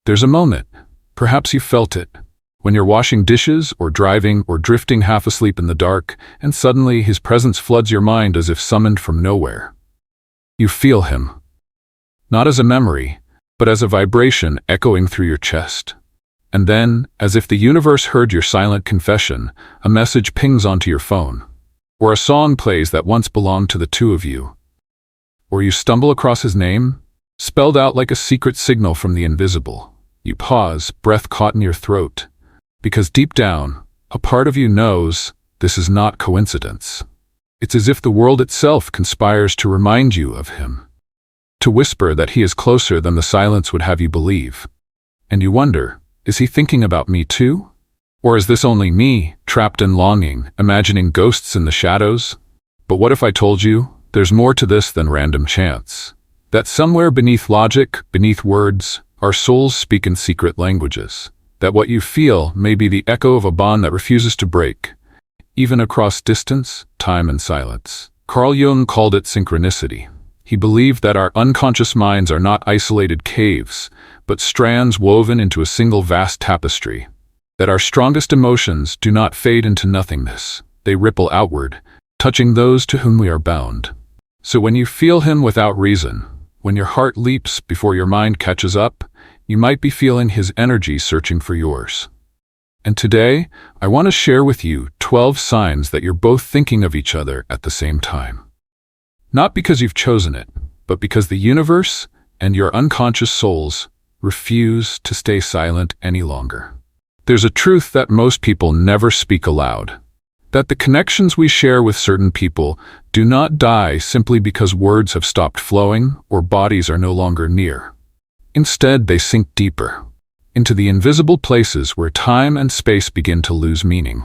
There's a moment, perhaps you felt it, when you're washing dishes or driving or drifting half asleep in the dark, and suddenly his presence floods your mind as if summoned from nowhere. You feel him, not as a memory, but as a vibration echoing through your chest. And then, as if the universe heard your silent confession, a message pings onto your phone. Or a song plays that once belonged to the two of you. Or you stumble across his name, spelled out like a secret signal from the invisible. You pause, breath caught in your throat, because deep down, a part of you knows this is not coincidence. It's as if the world itself conspires to remind you of him, to whisper that he is closer than the silence would have you believe. And you wonder, is he thinking about me too? Or is this only me, trapped in longing, imagining ghosts in the shadows? But what if I told you, there's more to this than random chance? That somewhere beneath logic, beneath words, our souls speak in secret languages. That what you feel may be the echo of a bond that refuses to break, even across distance, time, and silence. Carl Jung called it synchronicity. He believed that our unconscious minds are not isolated caves, but strands woven into a single vast tapestry. That our strongest emotions do not fade into nothingness. They ripple outward, touching those to whom we are bound. So when you feel him without reason, when your heart leaps before your mind catches up, you might be feeling his energy searching for yours. And today, I want to share with you 12 signs that you're both thinking of each other at the same time. Not because you've chosen it, but because the universe and your unconscious souls refuse to stay silent any longer. There's a truth that most people never speak aloud. That the connections we share with certain people do not die simply because words have stopped flowing or bodies are no longer near. Instead, they sink deeper, into the invisible places where time and space begin to lose meaning.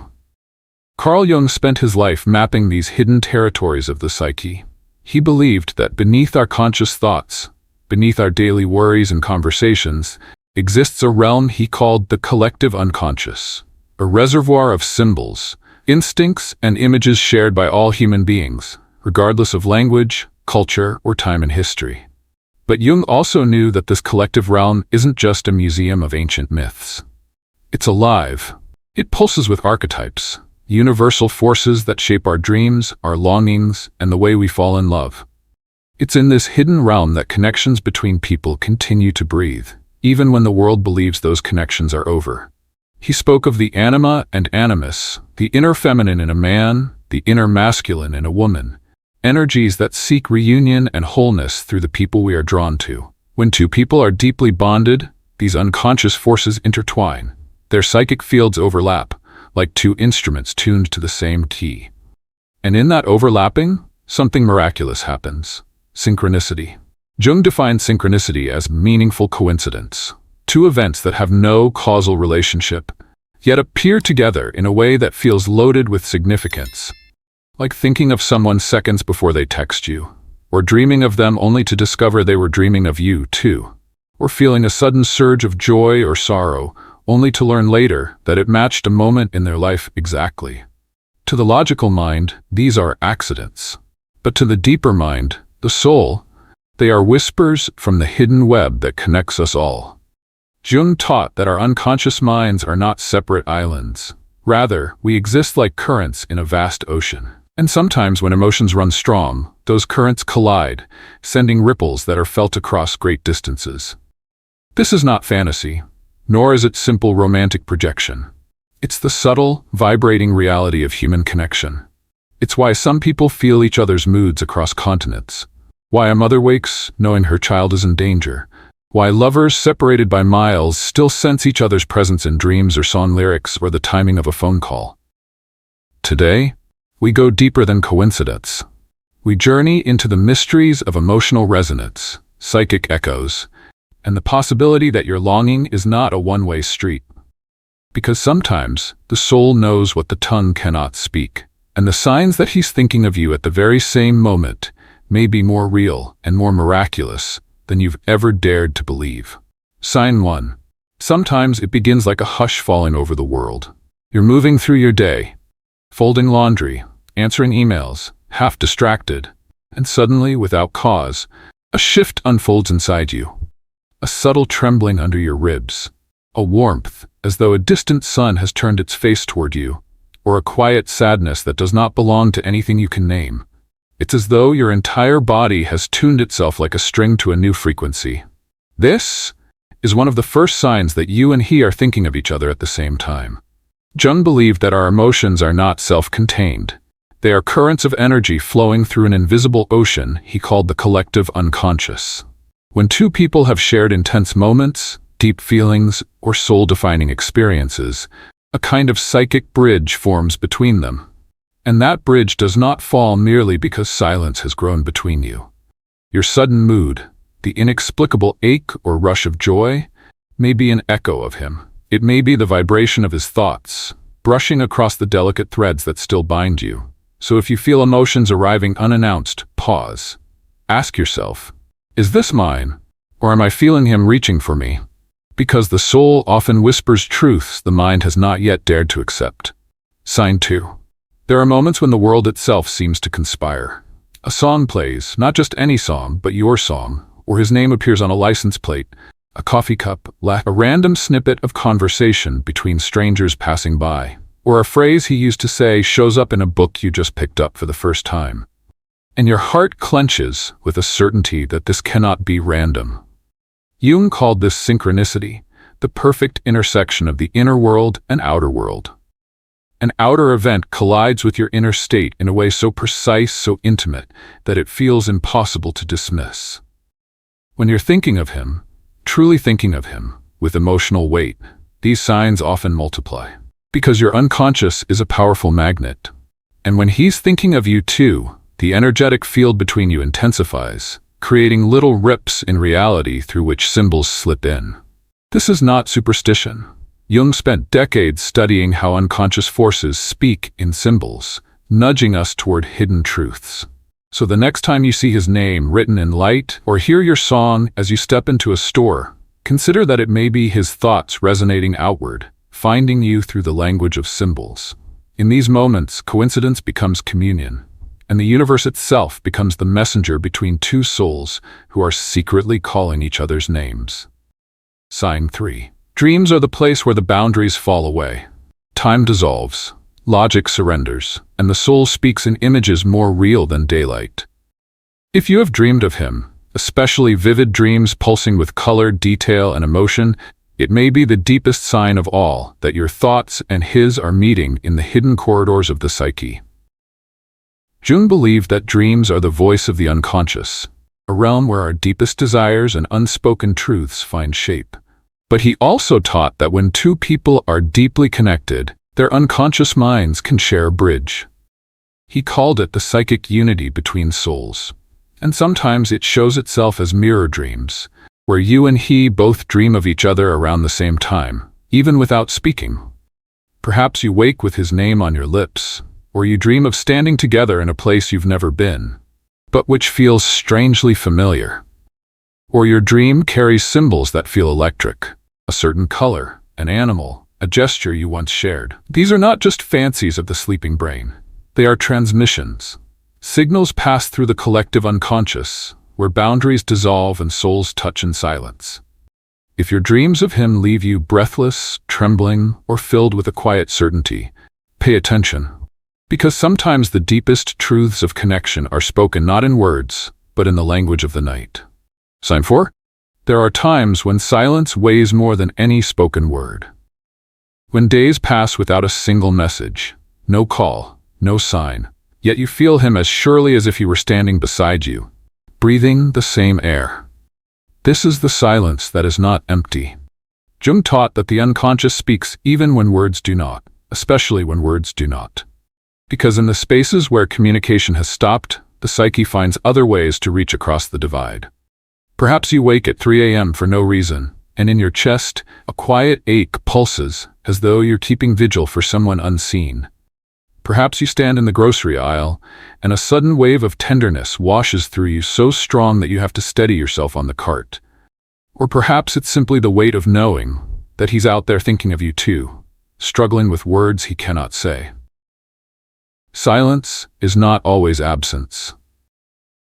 Carl Jung spent his life mapping these hidden territories of the psyche. He believed that beneath our conscious thoughts, beneath our daily worries and conversations, exists a realm he called the collective unconscious, a reservoir of symbols, instincts, and images shared by all human beings, regardless of language, culture, or time in history. But Jung also knew that this collective realm isn't just a museum of ancient myths. It's alive. It pulses with archetypes, universal forces that shape our dreams, our longings, and the way we fall in love. It's in this hidden realm that connections between people continue to breathe, even when the world believes those connections are over. He spoke of the anima and animus, the inner feminine in a man, the inner masculine in a woman, energies that seek reunion and wholeness through the people we are drawn to. When two people are deeply bonded, these unconscious forces intertwine. Their psychic fields overlap, like two instruments tuned to the same key. And in that overlapping, something miraculous happens. Synchronicity. Jung defined synchronicity as meaningful coincidence. Two events that have no causal relationship, yet appear together in a way that feels loaded with significance. Like thinking of someone seconds before they text you, or dreaming of them only to discover they were dreaming of you too, or feeling a sudden surge of joy or sorrow, only to learn later that it matched a moment in their life exactly. To the logical mind, these are accidents. But to the deeper mind, the soul, they are whispers from the hidden web that connects us all. Jung taught that our unconscious minds are not separate islands. Rather, we exist like currents in a vast ocean. And sometimes when emotions run strong, those currents collide, sending ripples that are felt across great distances. This is not fantasy, nor is it simple romantic projection. It's the subtle, vibrating reality of human connection. It's why some people feel each other's moods across continents. Why a mother wakes knowing her child is in danger. Why lovers separated by miles still sense each other's presence in dreams or song lyrics or the timing of a phone call. Today, we go deeper than coincidence. We journey into the mysteries of emotional resonance, psychic echoes, and the possibility that your longing is not a one-way street. Because sometimes, the soul knows what the tongue cannot speak, and the signs that he's thinking of you at the very same moment may be more real and more miraculous than you've ever dared to believe. Sign 1. Sometimes it begins like a hush falling over the world. You're moving through your day, folding laundry, answering emails, half distracted, and suddenly, without cause, a shift unfolds inside you. a subtle trembling under your ribs, a warmth as though a distant sun has turned its face toward you, or a quiet sadness that does not belong to anything you can name. It's as though your entire body has tuned itself like a string to a new frequency. This is one of the first signs that you and he are thinking of each other at the same time. Jung believed that our emotions are not self-contained. They are currents of energy flowing through an invisible ocean he called the collective unconscious. When two people have shared intense moments, deep feelings, or soul-defining experiences, a kind of psychic bridge forms between them. And that bridge does not fall merely because silence has grown between you. Your sudden mood, the inexplicable ache or rush of joy, may be an echo of him. It may be the vibration of his thoughts, brushing across the delicate threads that still bind you. So if you feel emotions arriving unannounced, pause. Ask yourself, is this mine, or am I feeling him reaching for me? Because the soul often whispers truths the mind has not yet dared to accept. Sign 2. There are moments when the world itself seems to conspire. A song plays, not just any song, but your song, or his name appears on a license plate, a coffee cup, a random snippet of conversation between strangers passing by, or a phrase he used to say shows up in a book you just picked up for the first time. And your heart clenches with a certainty that this cannot be random. Jung called this synchronicity, the perfect intersection of the inner world and outer world. An outer event collides with your inner state in a way so precise, so intimate, that it feels impossible to dismiss. When you're thinking of him, truly thinking of him, with emotional weight, these signs often multiply. Because your unconscious is a powerful magnet. And when he's thinking of you too, the energetic field between you intensifies, creating little rips in reality through which symbols slip in. This is not superstition. Jung spent decades studying how unconscious forces speak in symbols, nudging us toward hidden truths. So the next time you see his name written in light or hear your song as you step into a store, consider that it may be his thoughts resonating outward, finding you through the language of symbols. In these moments, coincidence becomes communion, and the universe itself becomes the messenger between two souls who are secretly calling each other's names. Sign 3. Dreams are the place where the boundaries fall away. Time dissolves, logic surrenders, and the soul speaks in images more real than daylight. If you have dreamed of him, especially vivid dreams pulsing with color, detail, and emotion, it may be the deepest sign of all that your thoughts and his are meeting in the hidden corridors of the psyche. Jung believed that dreams are the voice of the unconscious, a realm where our deepest desires and unspoken truths find shape. But he also taught that when two people are deeply connected, their unconscious minds can share a bridge. He called it the psychic unity between souls. And sometimes it shows itself as mirror dreams, where you and he both dream of each other around the same time, even without speaking. Perhaps you wake with his name on your lips, or you dream of standing together in a place you've never been, but which feels strangely familiar. Or your dream carries symbols that feel electric, a certain color, an animal, a gesture you once shared. These are not just fancies of the sleeping brain. They are transmissions. Signals pass through the collective unconscious, where boundaries dissolve and souls touch in silence. If your dreams of him leave you breathless, trembling, or filled with a quiet certainty, pay attention. Because sometimes the deepest truths of connection are spoken not in words, but in the language of the night. Sign 4. There are times when silence weighs more than any spoken word. When days pass without a single message, no call, no sign, yet you feel him as surely as if he were standing beside you, breathing the same air. This is the silence that is not empty. Jung taught that the unconscious speaks even when words do not, especially when words do not. Because in the spaces where communication has stopped, the psyche finds other ways to reach across the divide. Perhaps you wake at 3 a.m. for no reason, and in your chest, a quiet ache pulses as though you're keeping vigil for someone unseen. Perhaps you stand in the grocery aisle, and a sudden wave of tenderness washes through you so strong that you have to steady yourself on the cart. Or perhaps it's simply the weight of knowing that he's out there thinking of you too, struggling with words he cannot say. Silence is not always absence.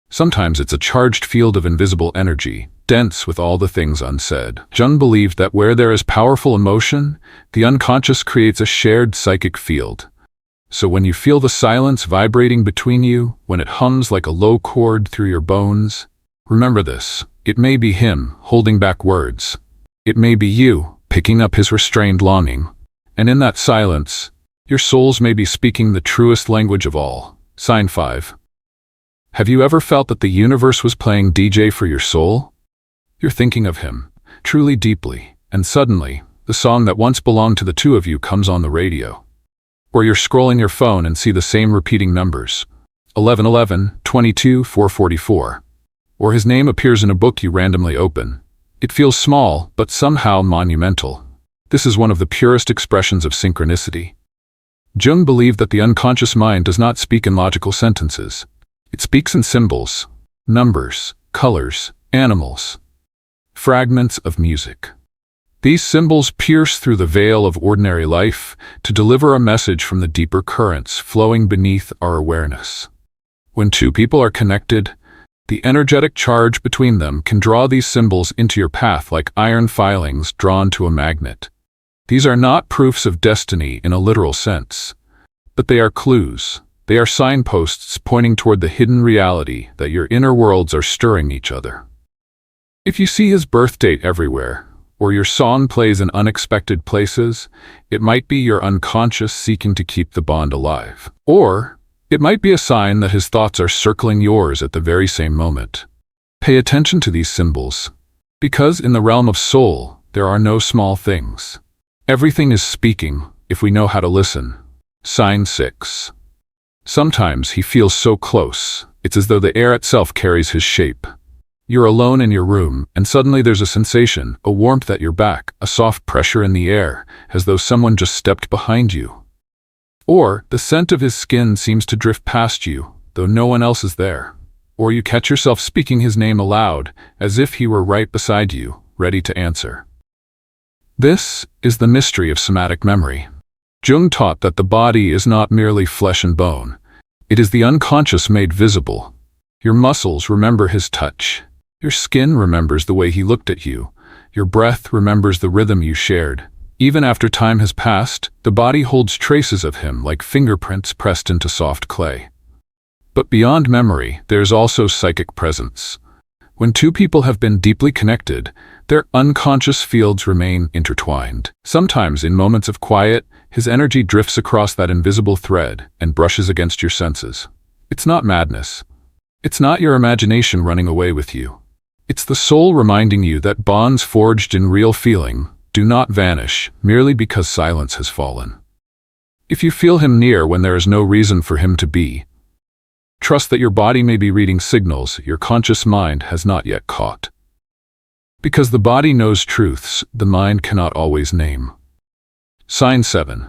Sometimes it's a charged field of invisible energy, dense with all the things unsaid. Jung believed that where there is powerful emotion, the unconscious creates a shared psychic field. So when you feel the silence vibrating between you, when it hums like a low chord through your bones, remember this. It may be him holding back words. It may be you picking up his restrained longing. And in that silence, your souls may be speaking the truest language of all. Sign 5. Have you ever felt that the universe was playing DJ for your soul? You're thinking of him, truly deeply, and suddenly, the song that once belonged to the two of you comes on the radio. Or you're scrolling your phone and see the same repeating numbers. 1111, 22, 444. Or his name appears in a book you randomly open. It feels small, but somehow monumental. This is one of the purest expressions of synchronicity. Jung believed that the unconscious mind does not speak in logical sentences. It speaks in symbols, numbers, colors, animals, fragments of music. These symbols pierce through the veil of ordinary life to deliver a message from the deeper currents flowing beneath our awareness. When two people are connected, the energetic charge between them can draw these symbols into your path like iron filings drawn to a magnet. These are not proofs of destiny in a literal sense, but they are clues. They are signposts pointing toward the hidden reality that your inner worlds are stirring each other. If you see his birth date everywhere, or your song plays in unexpected places, it might be your unconscious seeking to keep the bond alive. Or it might be a sign that his thoughts are circling yours at the very same moment. Pay attention to these symbols, because in the realm of soul, there are no small things. Everything is speaking, if we know how to listen. Sign 6. Sometimes he feels so close, it's as though the air itself carries his shape. You're alone in your room, and suddenly there's a sensation, a warmth at your back, a soft pressure in the air, as though someone just stepped behind you. Or the scent of his skin seems to drift past you, though no one else is there. Or you catch yourself speaking his name aloud, as if he were right beside you, ready to answer. This is the mystery of somatic memory. Jung taught that the body is not merely flesh and bone. It is the unconscious made visible. Your muscles remember his touch. Your skin remembers the way he looked at you. Your breath remembers the rhythm you shared. Even after time has passed, the body holds traces of him like fingerprints pressed into soft clay. But beyond memory, there's also psychic presence. When two people have been deeply connected, their unconscious fields remain intertwined. Sometimes, in moments of quiet, his energy drifts across that invisible thread and brushes against your senses. It's not madness. It's not your imagination running away with you. It's the soul reminding you that bonds forged in real feeling do not vanish merely because silence has fallen. If you feel him near when there is no reason for him to be, trust that your body may be reading signals your conscious mind has not yet caught. Because the body knows truths the mind cannot always name. Sign 7.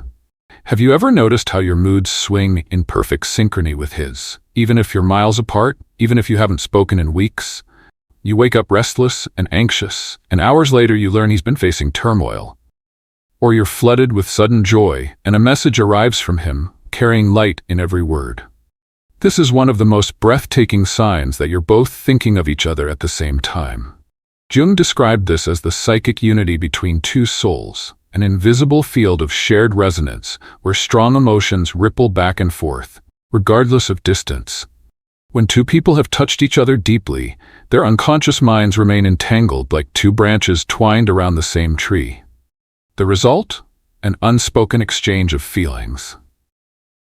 Have you ever noticed how your moods swing in perfect synchrony with his? Even if you're miles apart, even if you haven't spoken in weeks, you wake up restless and anxious, and hours later you learn he's been facing turmoil. Or you're flooded with sudden joy, and a message arrives from him, carrying light in every word. This is one of the most breathtaking signs that you're both thinking of each other at the same time. Jung described this as the psychic unity between two souls, an invisible field of shared resonance where strong emotions ripple back and forth, regardless of distance. When two people have touched each other deeply, their unconscious minds remain entangled like two branches twined around the same tree. The result? An unspoken exchange of feelings.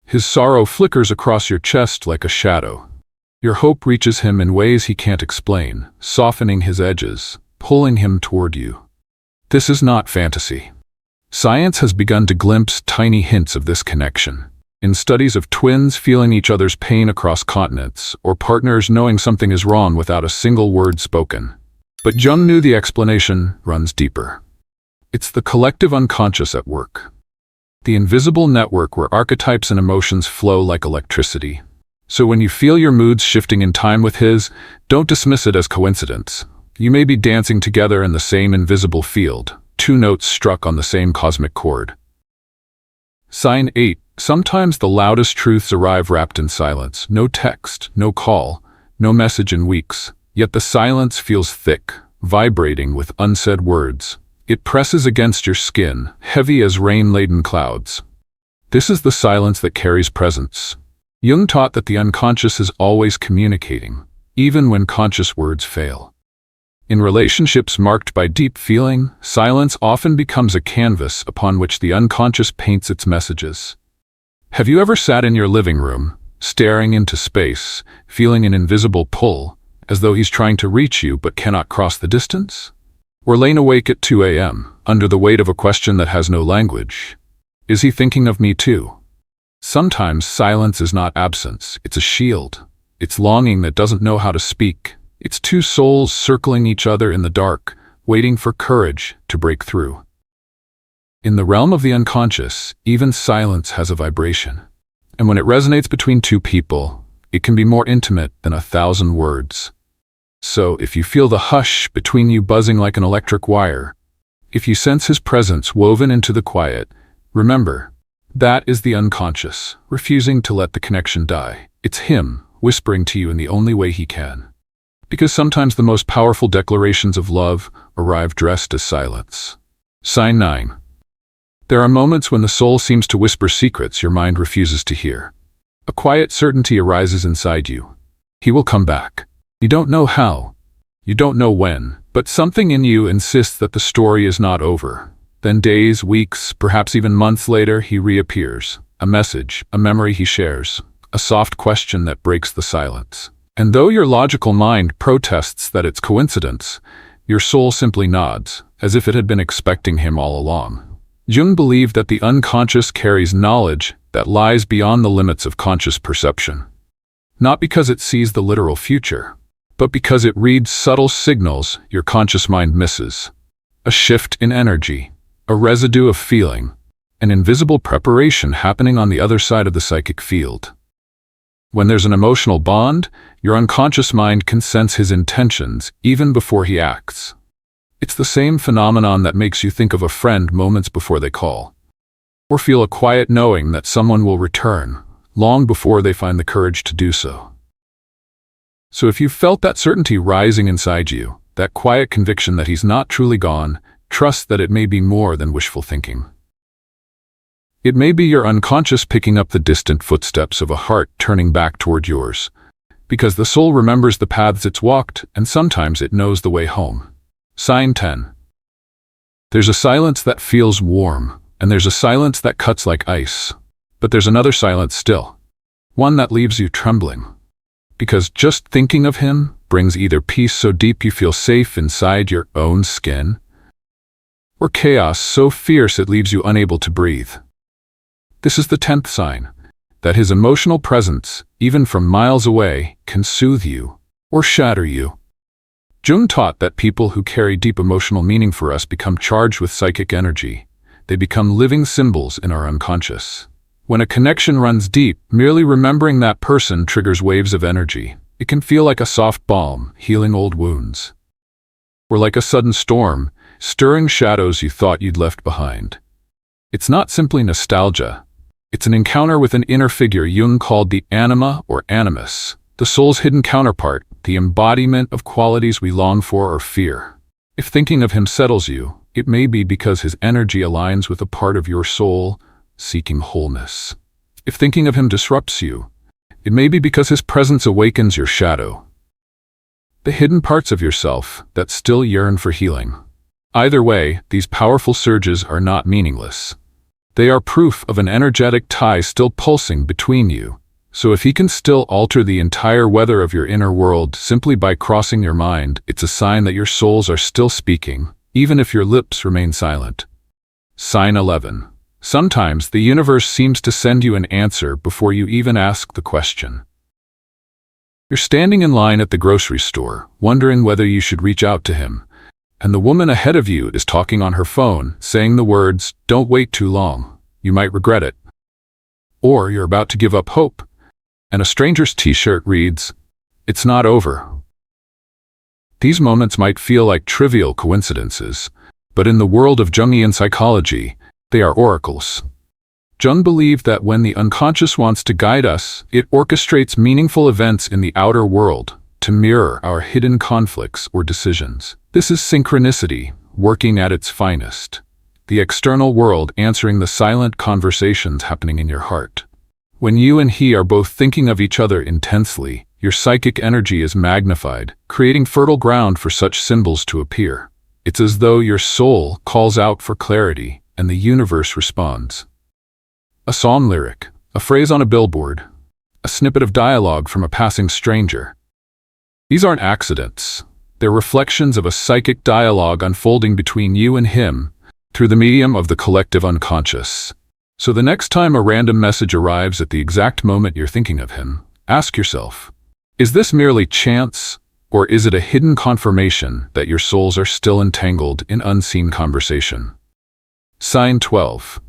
His sorrow flickers across your chest like a shadow. Your hope reaches him in ways he can't explain, softening his edges, pulling him toward you. This is not fantasy. Science has begun to glimpse tiny hints of this connection. In studies of twins feeling each other's pain across continents, or partners knowing something is wrong without a single word spoken. But Jung knew the explanation runs deeper. It's the collective unconscious at work. The invisible network where archetypes and emotions flow like electricity. So when you feel your moods shifting in time with his, don't dismiss it as coincidence. You may be dancing together in the same invisible field, two notes struck on the same cosmic chord. Sign 8. Sometimes the loudest truths arrive wrapped in silence. No text, no call, no message in weeks. Yet the silence feels thick, vibrating with unsaid words. It presses against your skin, heavy as rain-laden clouds. This is the silence that carries presence. Jung taught that the unconscious is always communicating, even when conscious words fail. In relationships marked by deep feeling, silence often becomes a canvas upon which the unconscious paints its messages. Have you ever sat in your living room, staring into space, feeling an invisible pull, as though he's trying to reach you but cannot cross the distance? Or lain awake at 2 a.m., under the weight of a question that has no language? Is he thinking of me too? Sometimes silence is not absence, it's a shield. It's longing that doesn't know how to speak. It's two souls circling each other in the dark, waiting for courage to break through. In the realm of the unconscious, even silence has a vibration. And when it resonates between two people, it can be more intimate than 1,000 words. So, if you feel the hush between you buzzing like an electric wire, if you sense his presence woven into the quiet, remember, that is the unconscious, refusing to let the connection die. It's him, whispering to you in the only way he can. Because sometimes the most powerful declarations of love arrive dressed as silence. Sign 9. There are moments when the soul seems to whisper secrets your mind refuses to hear. A quiet certainty arises inside you. He will come back. You don't know how. You don't know when, but something in you insists that the story is not over. Then days, weeks, perhaps even months later, he reappears. A message, a memory he shares, a soft question that breaks the silence. And though your logical mind protests that it's coincidence, your soul simply nods, as if it had been expecting him all along. Jung believed that the unconscious carries knowledge that lies beyond the limits of conscious perception. Not because it sees the literal future, but because it reads subtle signals your conscious mind misses. A shift in energy, a residue of feeling, an invisible preparation happening on the other side of the psychic field. When there's an emotional bond, your unconscious mind can sense his intentions even before he acts. It's the same phenomenon that makes you think of a friend moments before they call, or feel a quiet knowing that someone will return, long before they find the courage to do so. So if you felt that certainty rising inside you, that quiet conviction that he's not truly gone, trust that it may be more than wishful thinking. It may be your unconscious picking up the distant footsteps of a heart turning back toward yours, because the soul remembers the paths it's walked, and sometimes it knows the way home. Sign 10. There's a silence that feels warm, and there's a silence that cuts like ice. But there's another silence still, one that leaves you trembling. Because just thinking of him brings either peace so deep you feel safe inside your own skin, or chaos so fierce it leaves you unable to breathe. This is the 10th sign, that his emotional presence, even from miles away, can soothe you or shatter you. Jung taught that people who carry deep emotional meaning for us become charged with psychic energy. They become living symbols in our unconscious. When a connection runs deep, merely remembering that person triggers waves of energy. It can feel like a soft balm, healing old wounds. Or like a sudden storm, stirring shadows you thought you'd left behind. It's not simply nostalgia. It's an encounter with an inner figure Jung called the anima or animus, the soul's hidden counterpart, the embodiment of qualities we long for or fear. If thinking of him settles you, it may be because his energy aligns with a part of your soul seeking wholeness. If thinking of him disrupts you, it may be because his presence awakens your shadow, the hidden parts of yourself that still yearn for healing. Either way, these powerful surges are not meaningless. They are proof of an energetic tie still pulsing between you. So if he can still alter the entire weather of your inner world simply by crossing your mind, it's a sign that your souls are still speaking, even if your lips remain silent. Sign 11. Sometimes the universe seems to send you an answer before you even ask the question. You're standing in line at the grocery store, wondering whether you should reach out to him, and the woman ahead of you is talking on her phone, saying the words, "Don't wait too long, you might regret it." Or you're about to give up hope, and a stranger's t-shirt reads, "It's not over." These moments might feel like trivial coincidences, but in the world of Jungian psychology, they are oracles. Jung believed that when the unconscious wants to guide us, it orchestrates meaningful events in the outer world to mirror our hidden conflicts or decisions. This is synchronicity, working at its finest. The external world answering the silent conversations happening in your heart. When you and he are both thinking of each other intensely, your psychic energy is magnified, creating fertile ground for such symbols to appear. It's as though your soul calls out for clarity, and the universe responds. A psalm lyric, a phrase on a billboard, a snippet of dialogue from a passing stranger. These aren't accidents. They're reflections of a psychic dialogue unfolding between you and him through the medium of the collective unconscious. So the next time a random message arrives at the exact moment you're thinking of him, ask yourself, is this merely chance, or is it a hidden confirmation that your souls are still entangled in unseen conversation? Sign 12.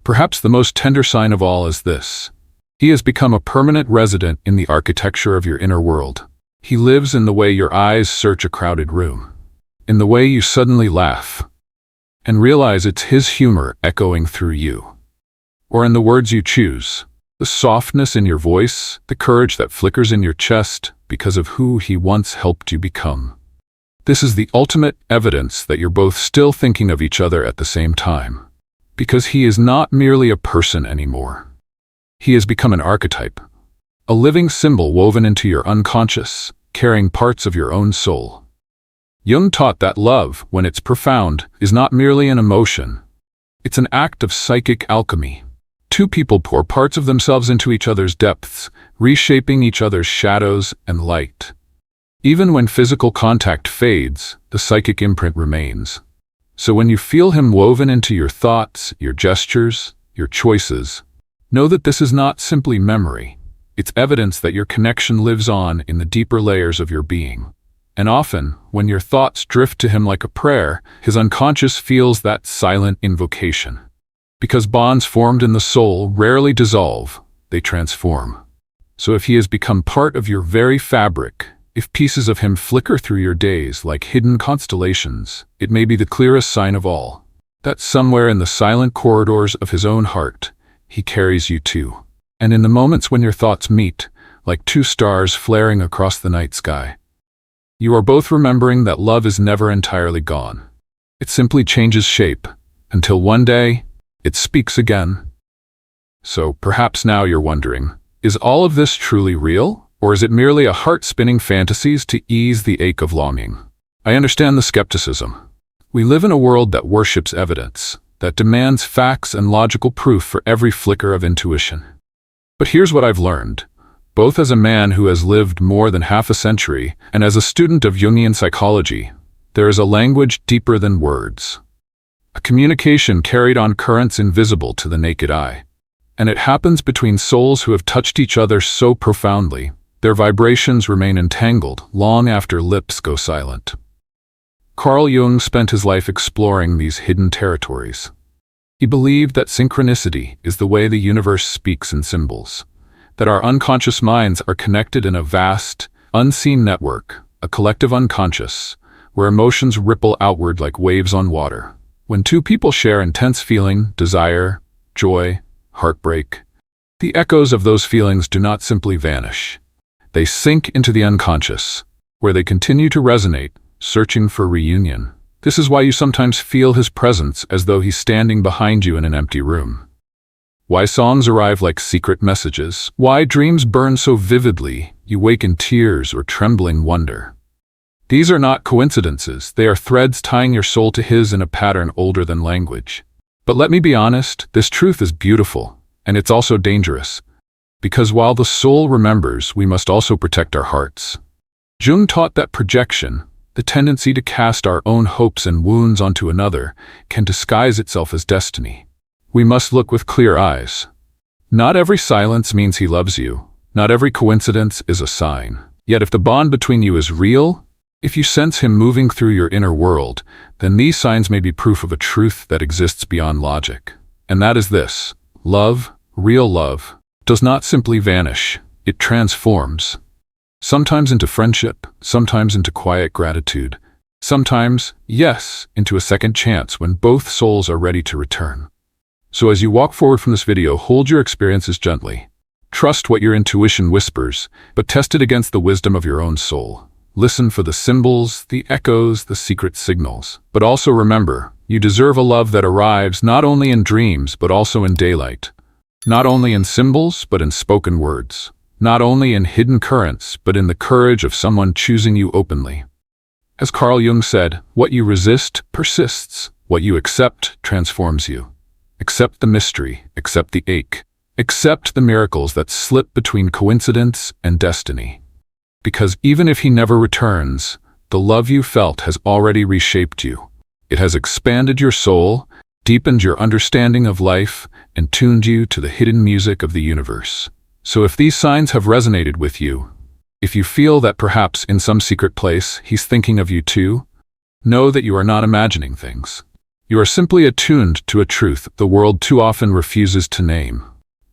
Perhaps the most tender sign of all is this. He has become a permanent resident in the architecture of your inner world. He lives in the way your eyes search a crowded room, in the way you suddenly laugh and realize it's his humor echoing through you, or in the words you choose, the softness in your voice, the courage that flickers in your chest because of who he once helped you become. This is the ultimate evidence that you're both still thinking of each other at the same time, because he is not merely a person anymore. He has become an archetype, a living symbol woven into your unconscious, carrying parts of your own soul. Jung taught that love, when it's profound, is not merely an emotion. It's an act of psychic alchemy. Two people pour parts of themselves into each other's depths, reshaping each other's shadows and light. Even when physical contact fades, the psychic imprint remains. So when you feel him woven into your thoughts, your gestures, your choices, know that this is not simply memory. It's evidence that your connection lives on in the deeper layers of your being. And often, when your thoughts drift to him like a prayer, his unconscious feels that silent invocation. Because bonds formed in the soul rarely dissolve, they transform. So if he has become part of your very fabric, if pieces of him flicker through your days like hidden constellations, it may be the clearest sign of all, that somewhere in the silent corridors of his own heart, he carries you too. And in the moments when your thoughts meet, like two stars flaring across the night sky, you are both remembering that love is never entirely gone. It simply changes shape, until one day, it speaks again. So perhaps now you're wondering, is all of this truly real? Or is it merely a heart-spinning fantasies to ease the ache of longing? I understand the skepticism. We live in a world that worships evidence, that demands facts and logical proof for every flicker of intuition. But here's what I've learned. Both as a man who has lived more than half a century and as a student of Jungian psychology, there is a language deeper than words. A communication carried on currents invisible to the naked eye. And it happens between souls who have touched each other so profoundly, their vibrations remain entangled long after lips go silent. Carl Jung spent his life exploring these hidden territories. He believed that synchronicity is the way the universe speaks in symbols, that our unconscious minds are connected in a vast, unseen network, a collective unconscious, where emotions ripple outward like waves on water. When two people share intense feeling, desire, joy, heartbreak, the echoes of those feelings do not simply vanish. They sink into the unconscious, where they continue to resonate, searching for reunion. This is why you sometimes feel his presence as though he's standing behind you in an empty room. Why songs arrive like secret messages. Why dreams burn so vividly you wake in tears or trembling wonder. These are not coincidences. They are threads tying your soul to his in a pattern older than language. But let me be honest, this truth is beautiful, and it's also dangerous. Because while the soul remembers, we must also protect our hearts. Jung taught that projection, the tendency to cast our own hopes and wounds onto another, can disguise itself as destiny. We must look with clear eyes. Not every silence means he loves you. Not every coincidence is a sign. Yet if the bond between you is real, if you sense him moving through your inner world, then these signs may be proof of a truth that exists beyond logic. And that is this: love, real love, does not simply vanish, it transforms. Sometimes into friendship, sometimes into quiet gratitude, sometimes, yes, into a second chance when both souls are ready to return. So as you walk forward from this video, hold your experiences gently. Trust what your intuition whispers, but test it against the wisdom of your own soul. Listen for the symbols, the echoes, the secret signals. But also remember, you deserve a love that arrives not only in dreams but also in daylight. Not only in symbols but in spoken words. Not only in hidden currents but in the courage of someone choosing you openly. As Carl Jung said, what you resist persists. What you accept transforms you. Accept the mystery, accept the ache. Accept the miracles that slip between coincidence and destiny. Because even if he never returns, the love you felt has already reshaped you. It has expanded your soul, deepened your understanding of life, and tuned you to the hidden music of the universe. So if these signs have resonated with you, if you feel that perhaps in some secret place he's thinking of you too, know that you are not imagining things. You are simply attuned to a truth the world too often refuses to name.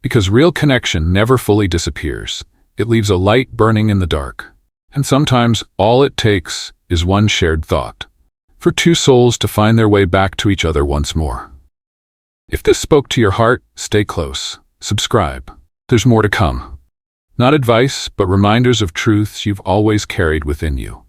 Because real connection never fully disappears. It leaves a light burning in the dark. And sometimes all it takes is one shared thought. For two souls to find their way back to each other once more. If this spoke to your heart, stay close. Subscribe. There's more to come. Not advice, but reminders of truths you've always carried within you.